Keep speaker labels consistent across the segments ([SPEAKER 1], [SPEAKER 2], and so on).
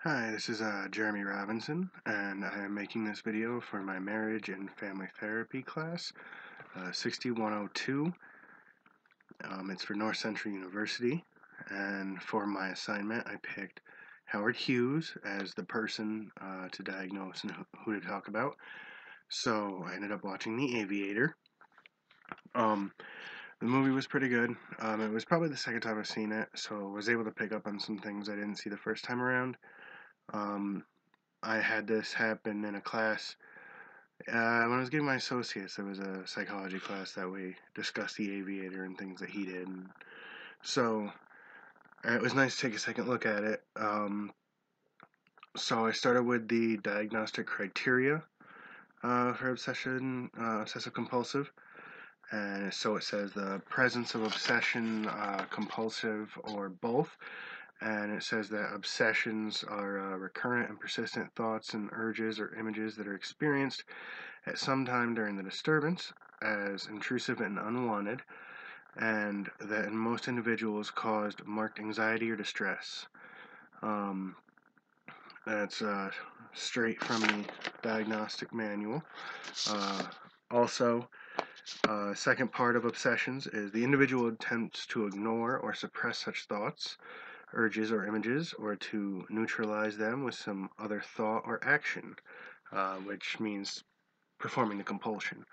[SPEAKER 1] Hi, this is Jeremy Robinson, and I am making this video for my marriage and family therapy class, 6102. It's for North Central University, and for my assignment, I picked Howard Hughes as the person to diagnose and who to talk about. So I ended up watching The Aviator. Um, the movie was pretty good. It was probably the second time I've seen it, so I was able to pick up on some things I didn't see the first time around. Um, I had this happen in a class. When I was getting my associates, there was a psychology class that we discussed The Aviator and things that he did. And so it was nice to take a second look at it. So I started with the diagnostic criteria for obsessive compulsive. And so it says the presence of obsession, compulsive, or both. And it says that obsessions are recurrent and persistent thoughts and urges or images that are experienced at some time during the disturbance as intrusive and unwanted, and that in most individuals caused marked anxiety or distress. Um, that's straight from the diagnostic manual. Uh, also, second part of obsessions is the individual attempts to ignore or suppress such thoughts, urges, or images, or to neutralize them with some other thought or action, which means performing the compulsion.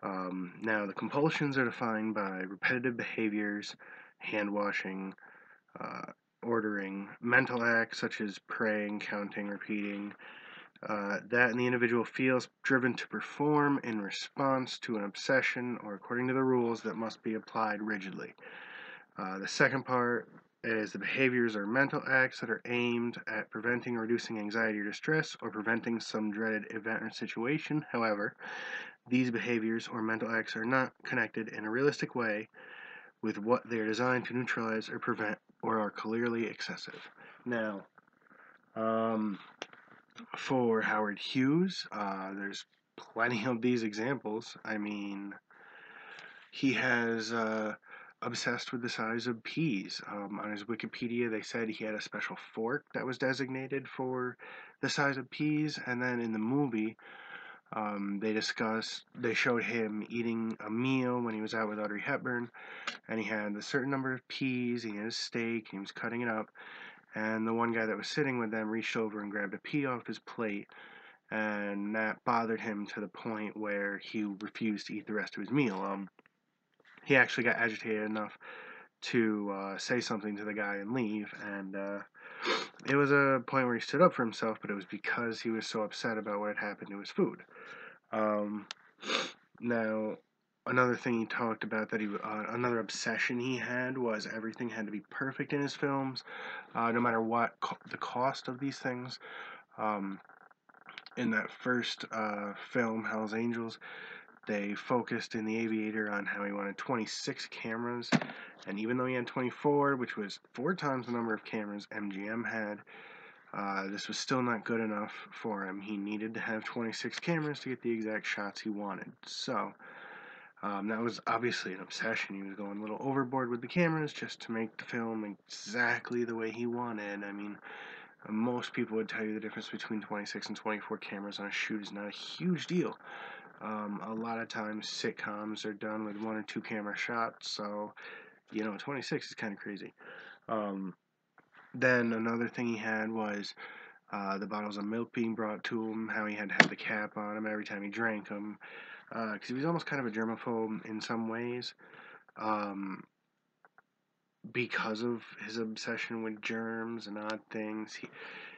[SPEAKER 1] Now, the compulsions are defined by repetitive behaviors, hand washing, uh, ordering, mental acts such as praying, counting, repeating, that the individual feels driven to perform in response to an obsession or according to the rules that must be applied rigidly. The second part is the behaviors or mental acts that are aimed at preventing or reducing anxiety or distress or preventing some dreaded event or situation. However, these behaviors or mental acts are not connected in a realistic way with what they are designed to neutralize or prevent or are clearly excessive. Now, um, for Howard Hughes, there's plenty of these examples. I mean, he has obsessed with the size of peas. On his Wikipedia, they said he had a special fork that was designated for the size of peas, and then in the movie, they showed him eating a meal when he was out with Audrey Hepburn, and he had a certain number of peas, he had a steak, and he was cutting it up, and the one guy that was sitting with them reached over and grabbed a pea off his plate, and that bothered him to the point where he refused to eat the rest of his meal. He actually got agitated enough to say something to the guy and leave, and it was a point where he stood up for himself, but it was because he was so upset about what had happened to his food. Um, Now, another thing he talked about another obsession he had was everything had to be perfect in his films, no matter what the cost of these things. Um, in that first film, Hell's Angels, they focused in The Aviator on how he wanted 26 cameras, and even though he had 24, which was 4 times the number of cameras MGM had, this was still not good enough for him. He needed to have 26 cameras to get the exact shots he wanted. So, that was obviously an obsession. He was going a little overboard with the cameras just to make the film exactly the way he wanted. I mean, most people would tell you the difference between 26 and 24 cameras on a shoot is not a huge deal. A lot of times sitcoms are done with 1 or 2 camera shots, so 26 is kind of crazy. Then another thing he had was the bottles of milk being brought to him, how he had to have the cap on him every time he drank them, because he was almost kind of a germaphobe in some ways, um, because of his obsession with germs and odd things.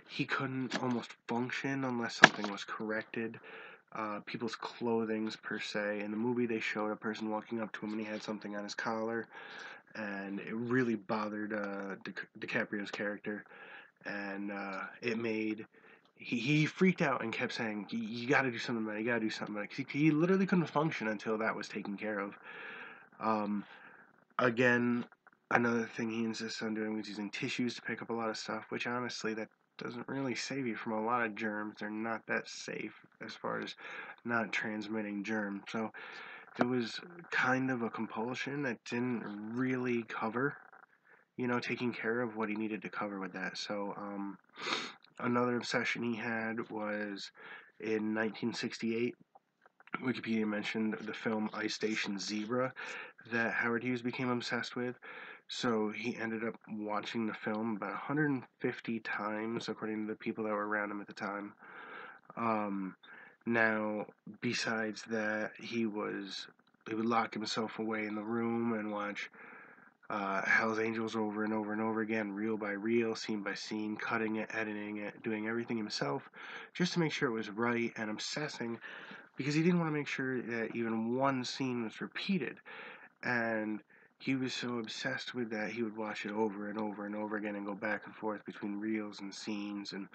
[SPEAKER 1] He couldn't almost function unless something was corrected. People's clothings per se. In the movie, they showed a person walking up to him and he had something on his collar, and it really bothered DiCaprio's character, and it made he freaked out and kept saying, "You got to do something about it. You got to do something about it." He literally couldn't function until that was taken care of. Um, Again, another thing he insists on doing was using tissues to pick up a lot of stuff, which honestly, that doesn't really save you from a lot of germs. They're not that safe as far as not transmitting germs. So it was kind of a compulsion that didn't really cover, taking care of what he needed to cover with that. So, Another obsession he had was in 1968. Wikipedia mentioned the film Ice Station Zebra that Howard Hughes became obsessed with. So he ended up watching the film about 150 times, according to the people that were around him at the time. Um, Now, besides that, he would lock himself away in the room and watch Hell's Angels over and over and over again, reel by reel, scene by scene, cutting it, editing it, doing everything himself, just to make sure it was right, and obsessing because he didn't want to make sure that even one scene was repeated. And he was so obsessed with that, he would watch it over and over and over again and go back and forth between reels and scenes and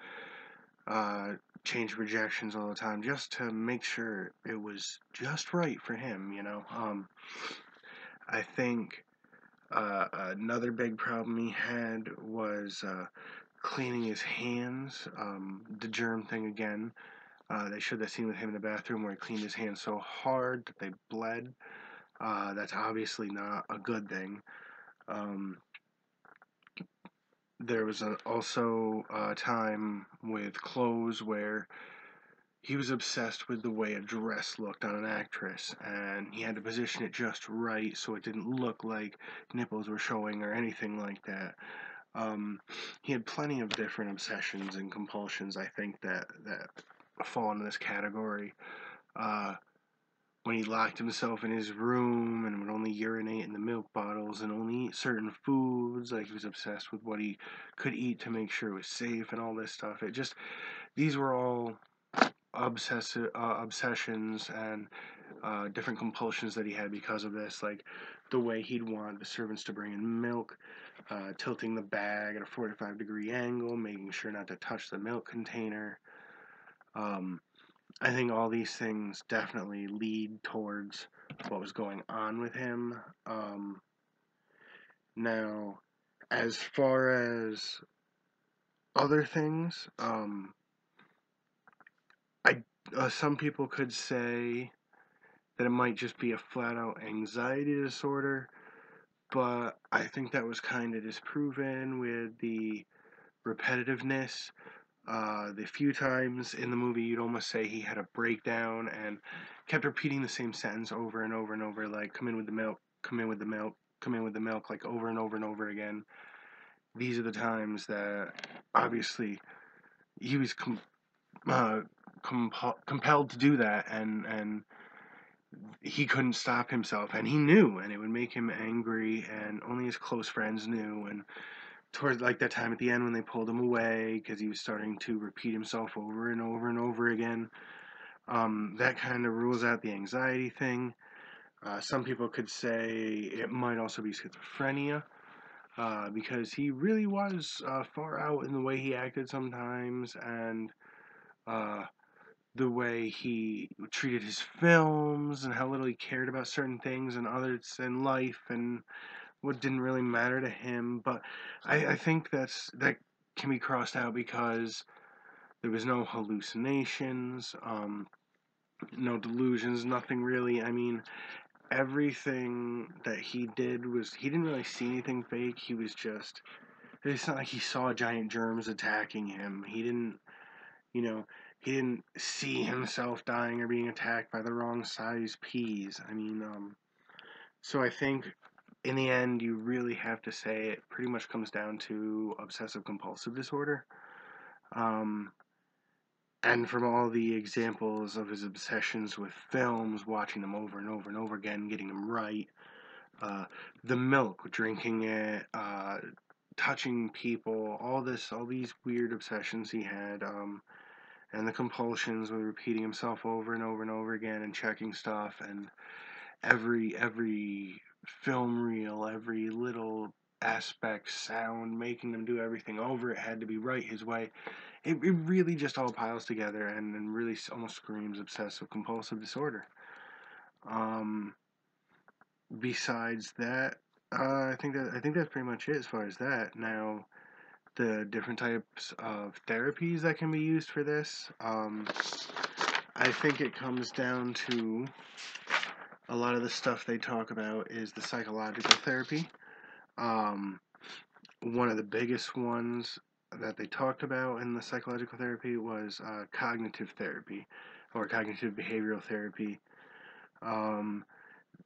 [SPEAKER 1] uh, change projections all the time just to make sure it was just right for him. I think another big problem he had was cleaning his hands. The germ thing again. They showed that scene with him in the bathroom where he cleaned his hands so hard that they bled. That's obviously not a good thing. Um, there was also a time with clothes where he was obsessed with the way a dress looked on an actress, and he had to position it just right so it didn't look like nipples were showing or anything like that. Um, he had plenty of different obsessions and compulsions, I think, that fall into this category. Uh, when he locked himself in his room and would only urinate in the milk bottles and only eat certain foods, like he was obsessed with what he could eat to make sure it was safe and all this stuff. These were all obsessions and different compulsions that he had because of this, like the way he'd want the servants to bring in milk, tilting the bag at a 45-degree angle, making sure not to touch the milk container. Um, I think all these things definitely lead towards what was going on with him. Now, as far as other things, I some people could say that it might just be a flat out anxiety disorder, but I think that was kind of disproven with the repetitiveness. The few times in the movie you'd almost say he had a breakdown and kept repeating the same sentence over and over and over, like, come in with the milk, come in with the milk, come in with the milk, like over and over and over again. These are the times that obviously he was uh, compelled to do that, and he couldn't stop himself, and he knew, and it would make him angry, and only his close friends knew. And towards like that time at the end when they pulled him away because he was starting to repeat himself over and over and over again, that kind of rules out the anxiety thing. Some people could say it might also be schizophrenia, because he really was far out in the way he acted sometimes, and uh, the way he treated his films and how little he cared about certain things and others in life and what didn't really matter to him. But I think that can be crossed out because there was no hallucinations, no delusions, nothing really. I mean, everything that he did was he didn't really see anything fake. He was just. It's not like he saw giant germs attacking him. You know, he didn't see himself dying or being attacked by the wrong size peas. I mean, so I think in the end, you really have to say it pretty much comes down to obsessive compulsive disorder. Um, and from all the examples of his obsessions with films, watching them over and over and over again, getting them right, uh, the milk, drinking it, touching people, all these weird obsessions he had, and the compulsions with repeating himself over and over and over again and checking stuff, and every film reel, every little aspect, sound, making them do everything over. It had to be right his way. It really just all piles together and really almost screams obsessive compulsive disorder. Um, Besides that, I think that's pretty much it as far as that. Now, the different types of therapies that can be used for this. I think it comes down to a lot of the stuff they talk about is the psychological therapy. Um, One of the biggest ones that they talked about in the psychological therapy was cognitive therapy or cognitive behavioral therapy. Um,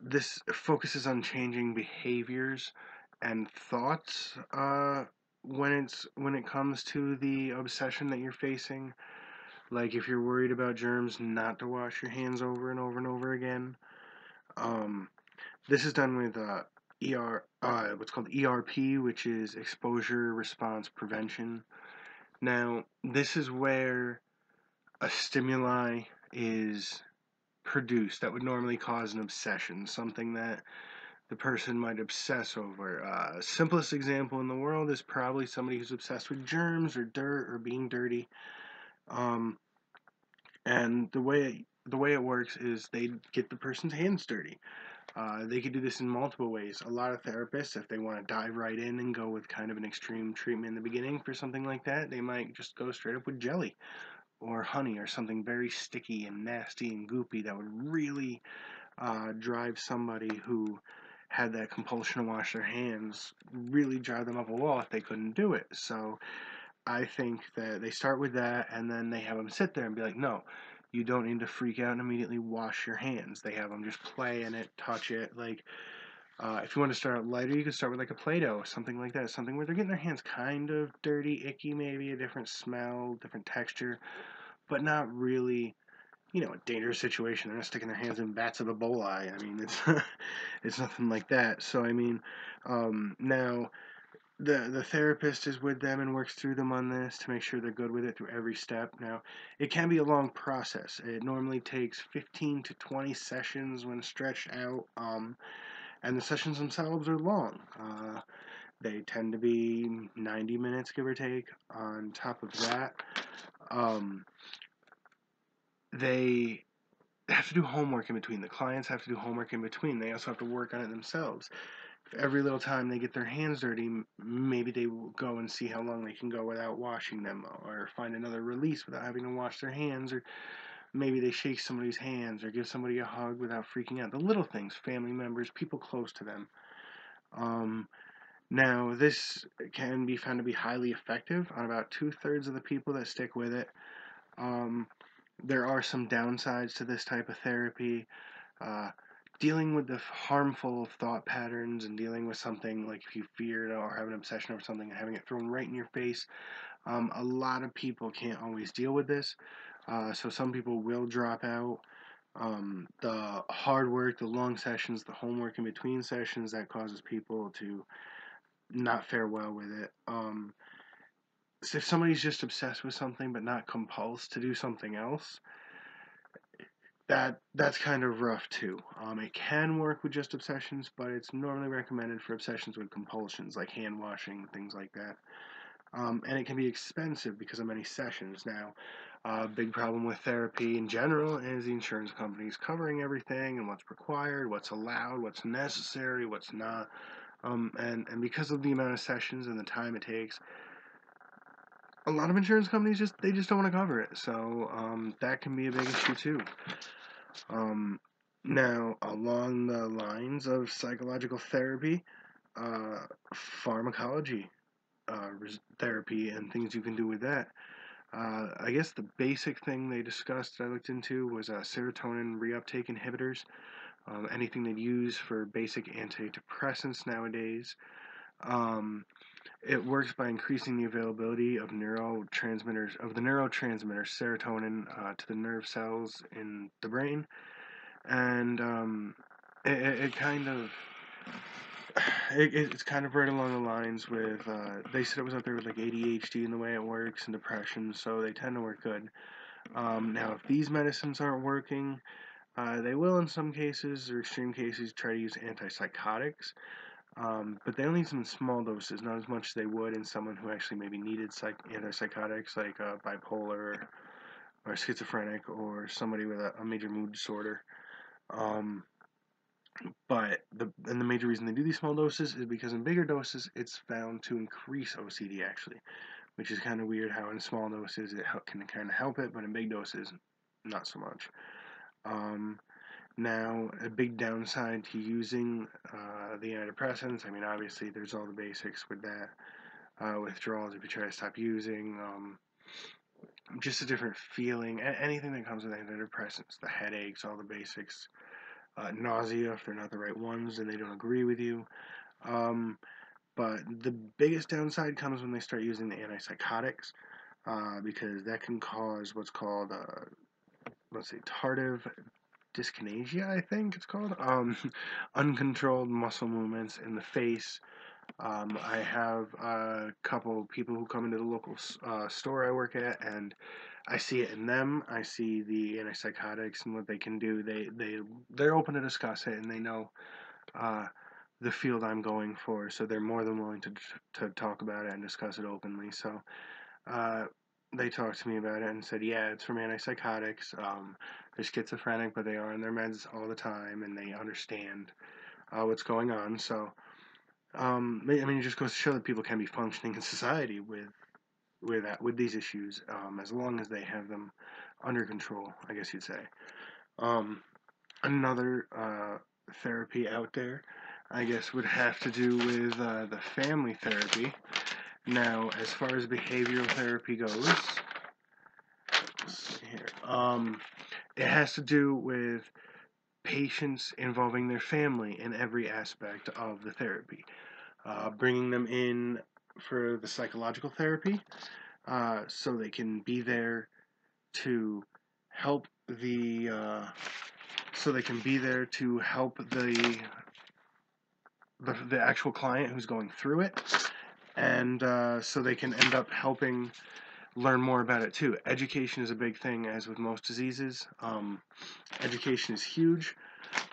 [SPEAKER 1] this focuses on changing behaviors and thoughts when it comes to the obsession that you're facing. Like if you're worried about germs, not to wash your hands over and over and over again. Um, this is done with what's called ERP, which is exposure response prevention. Now, this is where a stimuli is produced that would normally cause an obsession, something that the person might obsess over. Simplest example in the world is probably somebody who's obsessed with germs or dirt or being dirty. Um, and the way it works is they get the person's hands dirty. They could do this in multiple ways. A lot of therapists, if they want to dive right in and go with kind of an extreme treatment in the beginning for something like that, they might just go straight up with jelly or honey or something very sticky and nasty and goopy that would really drive somebody who had that compulsion to wash their hands, really drive them up a wall if they couldn't do it. So I think that they start with that and then they have them sit there and be like, no, you don't need to freak out and immediately wash your hands. They have them just play in it, touch it. Like, if you want to start out lighter, you can start with like a Play-Doh, something like that. Something where they're getting their hands kind of dirty, icky, maybe a different smell, different texture, but not really, a dangerous situation. They're not sticking their hands in vats of Ebola. I mean, it's it's nothing like that. So I mean, now the therapist is with them and works through them on this to make sure they're good with it through every step. Now, it can be a long process. It normally takes 15 to 20 sessions when stretched out, and the sessions themselves are long. They tend to be 90 minutes, give or take. On top of that, um, they have to do homework in between. The clients have to do homework in between. They also have to work on it themselves. Every little time they get their hands dirty, maybe they will go and see how long they can go without washing them, or find another release without having to wash their hands, or maybe they shake somebody's hands or give somebody a hug without freaking out. The little things, family members, people close to them. Um, Now, this can be found to be highly effective on about 2/3 of the people that stick with it. Um, there are some downsides to this type of therapy. Uh, Dealing with the harmful thought patterns and dealing with something like if you fear or have an obsession over something and having it thrown right in your face, a lot of people can't always deal with this. So some people will drop out. The hard work, the long sessions, the homework in between sessions, that causes people to not fare well with it. So if somebody's just obsessed with something but not compulsed to do something else, that's kind of rough too. It can work with just obsessions, but it's normally recommended for obsessions with compulsions like hand washing, things like that. And it can be expensive because of many sessions. Now, a big problem with therapy in general is the insurance companies covering everything and what's required, what's allowed, what's necessary, what's not. And because of the amount of sessions and the time it takes, a lot of insurance companies just don't want to cover it. So that can be a big issue too. Um, Now, along the lines of psychological therapy, uh, pharmacology therapy and things you can do with that. I guess the basic thing they discussed that I looked into was serotonin reuptake inhibitors. Anything they'd use for basic antidepressants nowadays. Um, it works by increasing the availability of the neurotransmitter serotonin to the nerve cells in the brain, and it kind of it's kind of right along the lines with they said it was up there with like ADHD and the way it works and depression, so they tend to work good. Now, if these medicines aren't working, they will in some cases or extreme cases try to use antipsychotics, but they only use them in small doses, not as much as they would in someone who actually maybe needed antipsychotics like bipolar or schizophrenic or somebody with a major mood disorder. Um, But the major reason they do these small doses is because in bigger doses it's found to increase OCD actually, which is kind of weird how in small doses it can kind of help it, but in big doses not so much. Um, Now a big downside to using the antidepressants. I mean, obviously there's all the basics with that. withdrawals if you try to stop using, just a different feeling. Anything that comes with antidepressants, the headaches, all the basics, nausea if they're not the right ones and they don't agree with you. Um, but the biggest downside comes when they start using the antipsychotics, because that can cause what's called, let's see, tardive dyskinesia, I think it's called. Uncontrolled muscle movements in the face. I have a couple people who come into the local store I work at, and I see it in them. I see the antipsychotics and what they can do. They're open to discuss it, and they know uh, the field I'm going for, so they're more than willing to talk about it and discuss it openly. So uh, they talked to me about it and said, yeah, it's from antipsychotics. They're schizophrenic, but they are on their meds all the time, and they understand what's going on. So I mean, it just goes to show that people can be functioning in society with these issues, as long as they have them under control, I guess you'd say. Um, Another therapy out there, I guess, would have to do with the family therapy. Now, as far as behavioral therapy goes, let's see here, it has to do with patients involving their family in every aspect of the therapy, bringing them in for the psychological therapy, so they can be there to help the actual client who's going through it, and so they can end up helping learn more about it too. Education is a big thing, as with most diseases. Education is huge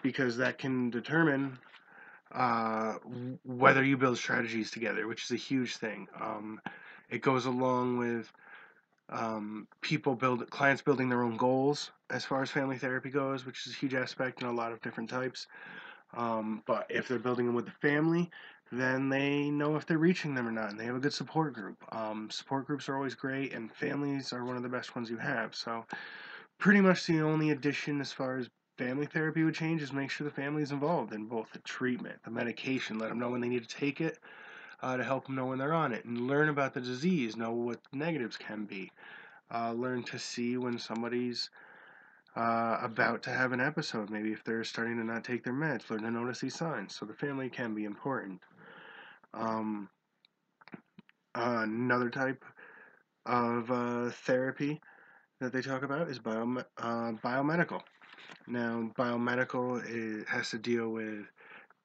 [SPEAKER 1] because that can determine whether you build strategies together, which is a huge thing. It goes along with clients building their own goals as far as family therapy goes, which is a huge aspect in a lot of different types. But if they're building them with the family, then they know if they're reaching them or not, and they have a good support group. Support groups are always great, and families are one of the best ones you have. So, pretty much the only addition as far as family therapy would change is make sure the family is involved in both the treatment, the medication, let them know when they need to take it, to help them know when they're on it, and learn about the disease, know what negatives can be, learn to see when somebody's about to have an episode, maybe if they're starting to not take their meds, learn to notice these signs. So the family can be important. Um, Another type of therapy that they talk about is biomedical. Now, has to deal with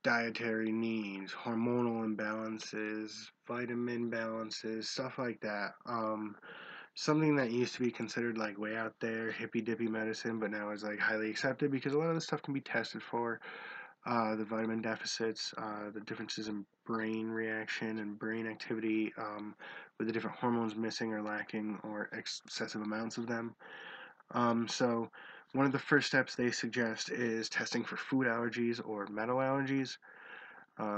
[SPEAKER 1] dietary needs, hormonal imbalances, vitamin balances, stuff like that. Something that used to be considered like way out there, hippy dippy medicine, but now is like highly accepted because a lot of this stuff can be tested for. The vitamin deficits, the differences in brain reaction and brain activity, with the different hormones missing or lacking or excessive amounts of them. So, one of the first steps they suggest is testing for food allergies or metal allergies,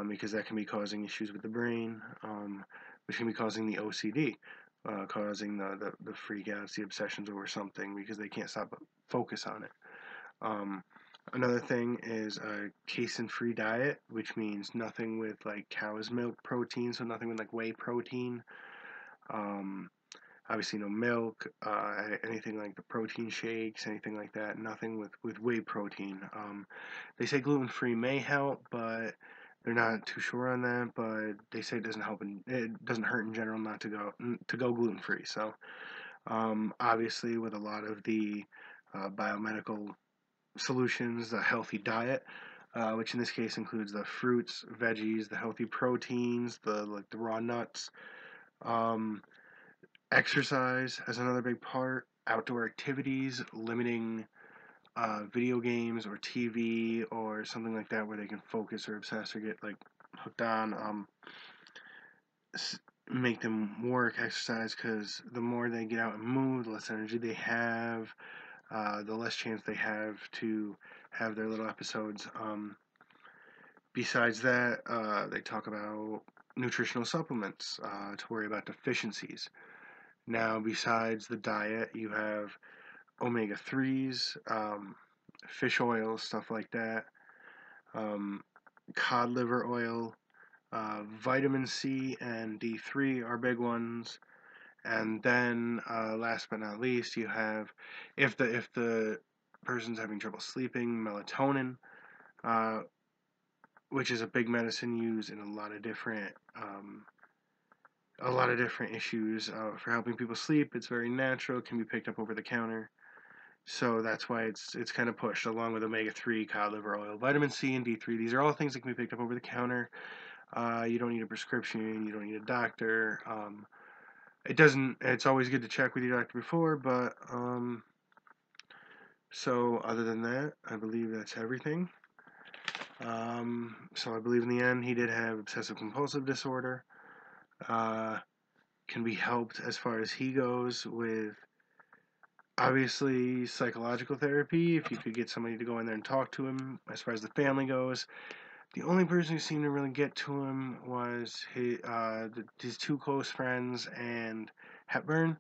[SPEAKER 1] because that can be causing issues with the brain, which can be causing the OCD, causing the freak outs, the obsessions over something because they can't stop focus on it. Um, Another thing is a casein-free diet, which means nothing with like cow's milk protein, so nothing with like whey protein. Um, Obviously, no milk, anything like the protein shakes, anything like that. Nothing with whey protein. They say gluten-free may help, but they're not too sure on that. But they say it doesn't help and it doesn't hurt in general not to go gluten-free. So, obviously, with a lot of the biomedical solutions, a healthy diet, which in this case includes the fruits, veggies, the healthy proteins, the raw nuts. Um, Exercise as another big part. Outdoor activities, limiting video games or TV or something like that where they can focus or obsess or get like hooked on. Make them work, exercise, because the more they get out and move, the less energy they have, the less chance they have to have their little episodes. Besides that, they talk about nutritional supplements to worry about deficiencies. Now, besides the diet, you have omega 3s, fish oil, stuff like that, um, cod liver oil, Vitamin C and D3 are big ones. And then, last but not least, you have if the person's having trouble sleeping, melatonin, uh, which is a big medicine used in a lot of different issues for helping people sleep. It's very natural, can be picked up over the counter. So that's why it's kind of pushed along with omega-3, cod liver oil, vitamin C, and D3. These are all things that can be picked up over the counter. You don't need a prescription. You don't need a doctor. It doesn't. It's always good to check with your doctor before, but so other than that, I believe that's everything. So I believe in the end he did have obsessive compulsive disorder. Uh, can be helped as far as he goes with obviously psychological therapy. If you could get somebody to go in there and talk to him, as far as the family goes. The only person who seemed to really get to him was his two close friends and Hepburn.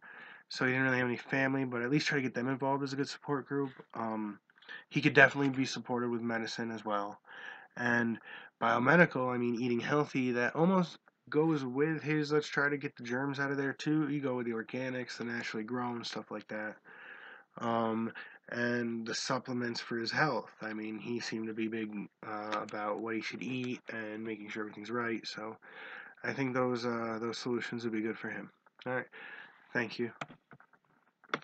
[SPEAKER 1] So he didn't really have any family, but at least try to get them involved as a good support group. He could definitely be supported with medicine as well. And biomedical, I mean, eating healthy, that almost goes with his let's try to get the germs out of there too. You go with the organics, the naturally grown, stuff like that. Um, and the supplements for his health. I mean, he seemed to be big about what he should eat and making sure everything's right. So I think those solutions would be good for him. All right, thank you.